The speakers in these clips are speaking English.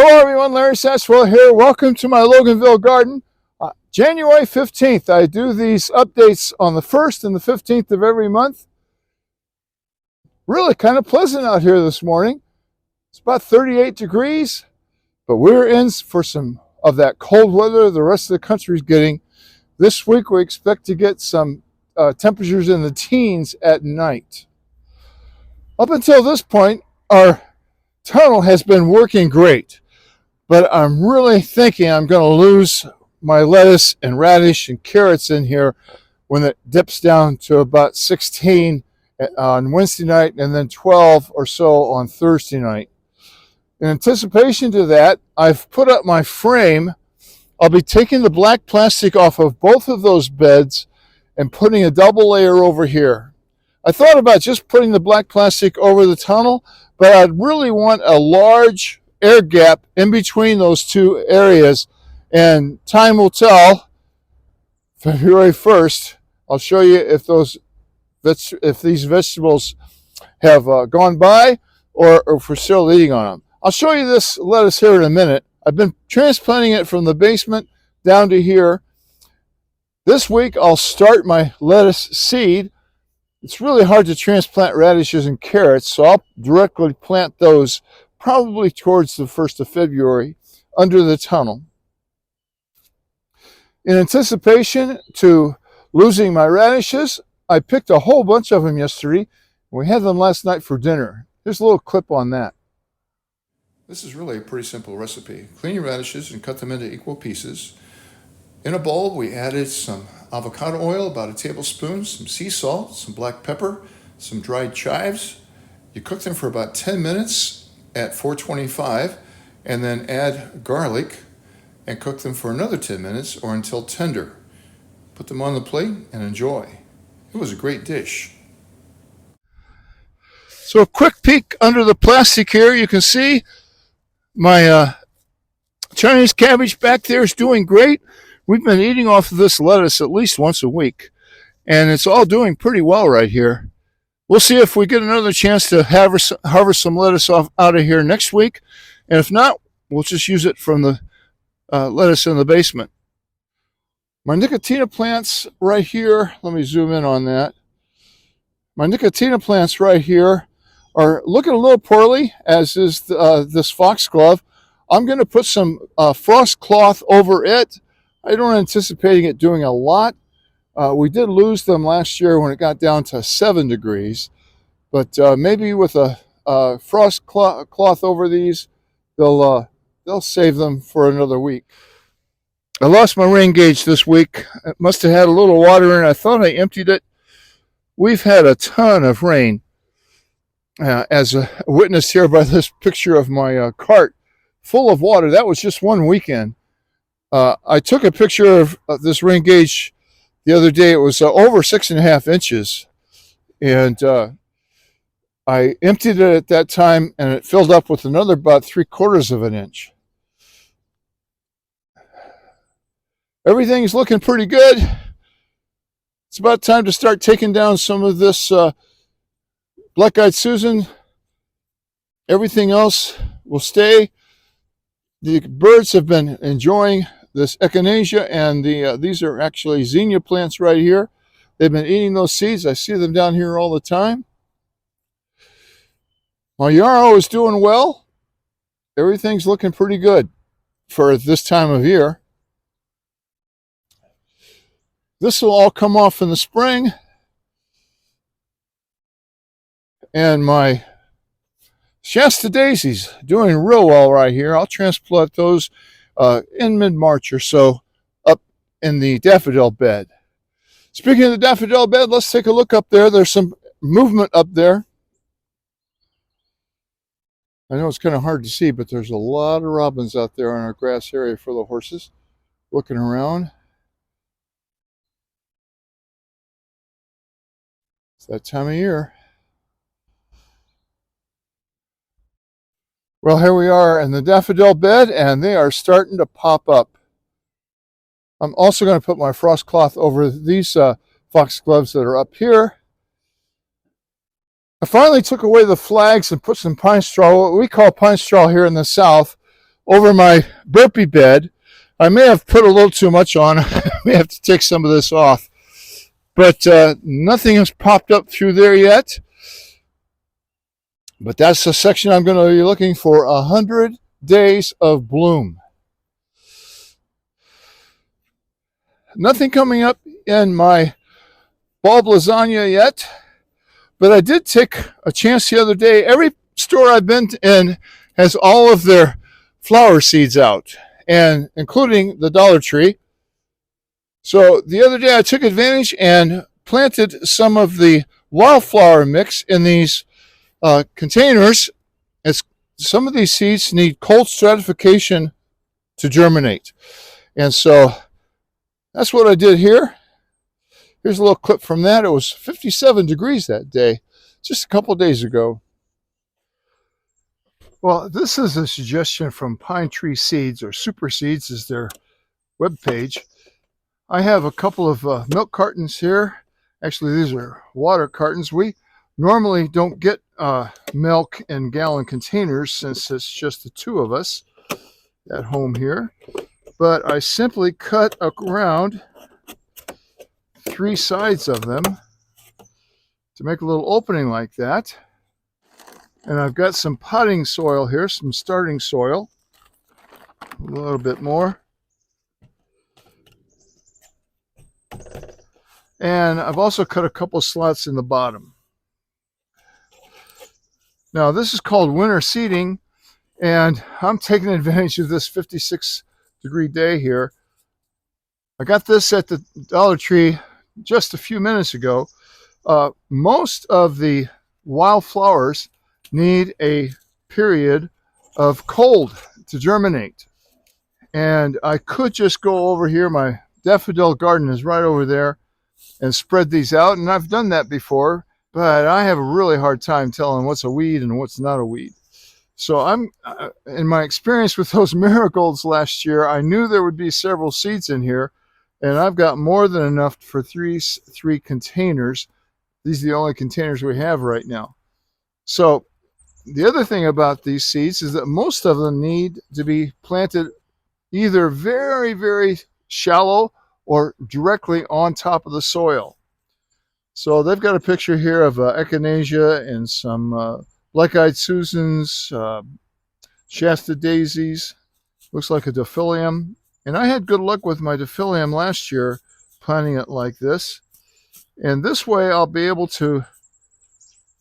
Hello everyone, Larry Satchwell here. Welcome to my Loganville garden. January 15th, I do these updates on the 1st and the 15th of every month. Really kind of pleasant out here this morning. It's about 38 degrees, but we're in for some of that cold weather the rest of the country is getting. This week we expect to get some temperatures in the teens at night. Up until this point, our tunnel has been working great. But I'm really thinking I'm going to lose my lettuce and radish and carrots in here when it dips down to about 16 on Wednesday night and then 12 or so on Thursday night. In anticipation to that, I've put up my frame. I'll be taking the black plastic off of both of those beds and putting a double layer over here. I thought about just putting the black plastic over the tunnel, but I'd really want a large air gap in between those two areas, and time will tell. February 1st, I'll show you if these vegetables have gone by or if we're still eating on them. I'll show you this lettuce here in a minute. I've been transplanting it from the basement down to here. This week I'll start my lettuce seed. It's really hard to transplant radishes and carrots, so I'll directly plant those probably towards the 1st of February under the tunnel. In anticipation to losing my radishes, I picked a whole bunch of them yesterday. We had them last night for dinner. Here's a little clip on that. This is really a pretty simple recipe. Clean your radishes and cut them into equal pieces. In a bowl, we added some avocado oil, about a tablespoon, some sea salt, some black pepper, some dried chives. You cook them for about 10 minutes at 425, and then add garlic and cook them for another 10 minutes or until tender. Put them on the plate and enjoy. It was a great dish. So a quick peek under the plastic here. You can see my Chinese cabbage back there is doing great. We've been eating off of this lettuce at least once a week, and it's all doing pretty well right here. We'll see if we get another chance to harvest some lettuce out of here next week. And if not, we'll just use it from the lettuce in the basement. My nicotina plants right here, let me zoom in on that. My nicotina plants right here are looking a little poorly, as is this foxglove. I'm going to put some frost cloth over it. I don't anticipate it doing a lot. We did lose them last year when it got down to 7 degrees, but maybe with a frost cloth over these, they'll save them for another week. I lost my rain gauge this week. It must have had a little water in it. I thought I emptied it. We've had a ton of rain, as witnessed here by this picture of my cart full of water. That was just one weekend. I took a picture of this rain gauge the other day. It was over 6.5 inches, and I emptied it at that time, and it filled up with another about 3/4 of an inch. Everything's looking pretty good. It's about time to start taking down some of this black-eyed Susan. Everything else will stay. The birds have been enjoying this echinacea, and these are actually zinnia plants right here. They've been eating those seeds. I see them down here all the time. My yarrow is doing well. Everything's looking pretty good for this time of year. This will all come off in the spring. And my Shasta daisies doing real well right here. I'll transplant those in mid-March or so up in the daffodil bed. Speaking of the daffodil bed, let's take a look up there. There's some movement up there. I know it's kind of hard to see, but there's a lot of robins out there on our grass area for the horses looking around. It's that time of year. Well, here we are in the daffodil bed, and they are starting to pop up. I'm also going to put my frost cloth over these foxgloves that are up here. I finally took away the flags and put some pine straw, what we call pine straw here in the south, over my burpee bed. I may have put a little too much on. I may have to take some of this off. But nothing has popped up through there yet. But that's the section I'm going to be looking for. 100 days of bloom. Nothing coming up in my bulb lasagna yet. But I did take a chance the other day. Every store I've been in has all of their flower seeds out, and including the Dollar Tree. So the other day I took advantage and planted some of the wildflower mix in these containers. As some of these seeds need cold stratification to germinate. And so that's what I did here. Here's a little clip from that. It was 57 degrees that day, just a couple of days ago. Well, this is a suggestion from Pine Tree Seeds, or Super Seeds is their webpage. I have a couple of milk cartons here. Actually, these are water cartons. We normally don't get milk in gallon containers since it's just the two of us at home here. But I simply cut around 3 sides of them to make a little opening like that. And I've got some potting soil here, some starting soil, a little bit more. And I've also cut a couple slots in the bottom. Now this is called winter seeding, and I'm taking advantage of this 56-degree day here. I got this at the Dollar Tree just a few minutes ago. Most of the wildflowers need a period of cold to germinate. And I could just go over here, my daffodil garden is right over there, and spread these out. And I've done that before, but I have a really hard time telling what's a weed and what's not a weed. So I'm, in my experience with those marigolds last year, I knew there would be several seeds in here, and I've got more than enough for three containers. These are the only containers we have right now. So the other thing about these seeds is that most of them need to be planted either very, very shallow or directly on top of the soil. So they've got a picture here of echinacea and some black-eyed Susans, Shasta daisies, looks like a diphyllium. And I had good luck with my diphyllium last year, planting it like this. And this way I'll be able to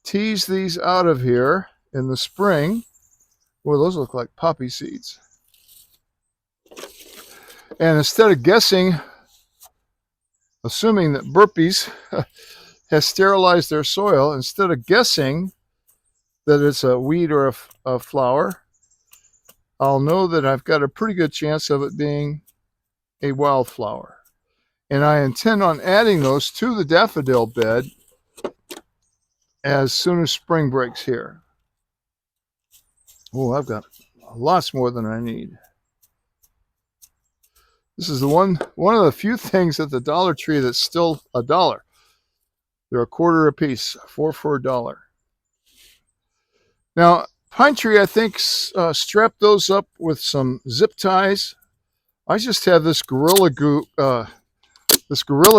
tease these out of here in the spring. Boy, those look like poppy seeds. And instead of guessing, assuming that burpees has sterilized their soil, instead of guessing that it's a weed or a flower, I'll know that I've got a pretty good chance of it being a wildflower. And I intend on adding those to the daffodil bed as soon as spring breaks here. Oh, I've got lots more than I need. This is the one of the few things at the Dollar Tree that's still $1. They're a quarter a piece, 4 for $1. Now, Pine Tree, I think, strapped those up with some zip ties. I just have this Gorilla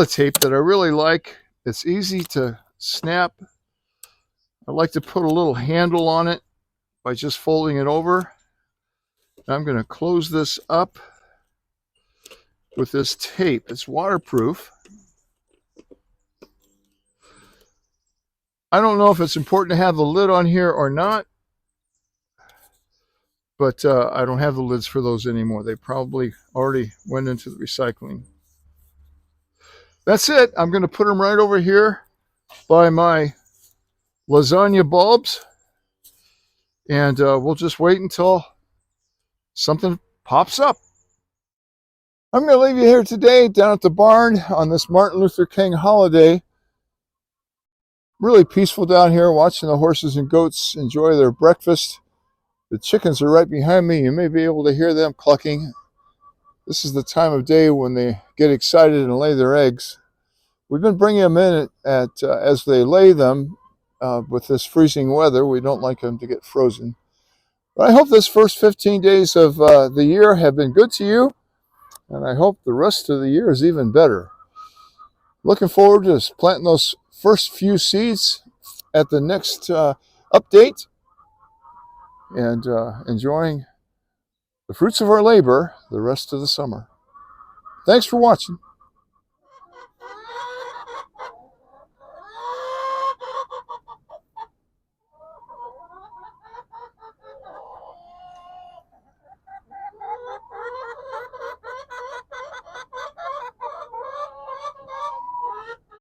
tape that I really like. It's easy to snap. I like to put a little handle on it by just folding it over. I'm going to close this up with this tape. It's waterproof. I don't know if it's important to have the lid on here or not, but I don't have the lids for those anymore. They probably already went into the recycling. That's it. I'm going to put them right over here by my lasagna bulbs, and we'll just wait until something pops up. I'm going to leave you here today down at the barn on this Martin Luther King holiday. Really peaceful down here, watching the horses and goats enjoy their breakfast. The chickens are right behind me. You may be able to hear them clucking. This is the time of day when they get excited and lay their eggs. We've been bringing them in as they lay them with this freezing weather. We don't like them to get frozen. But I hope this first 15 days of the year have been good to you, and I hope the rest of the year is even better. Looking forward to planting those first few seeds at the next update, and enjoying the fruits of our labor the rest of the summer. Thanks for watching.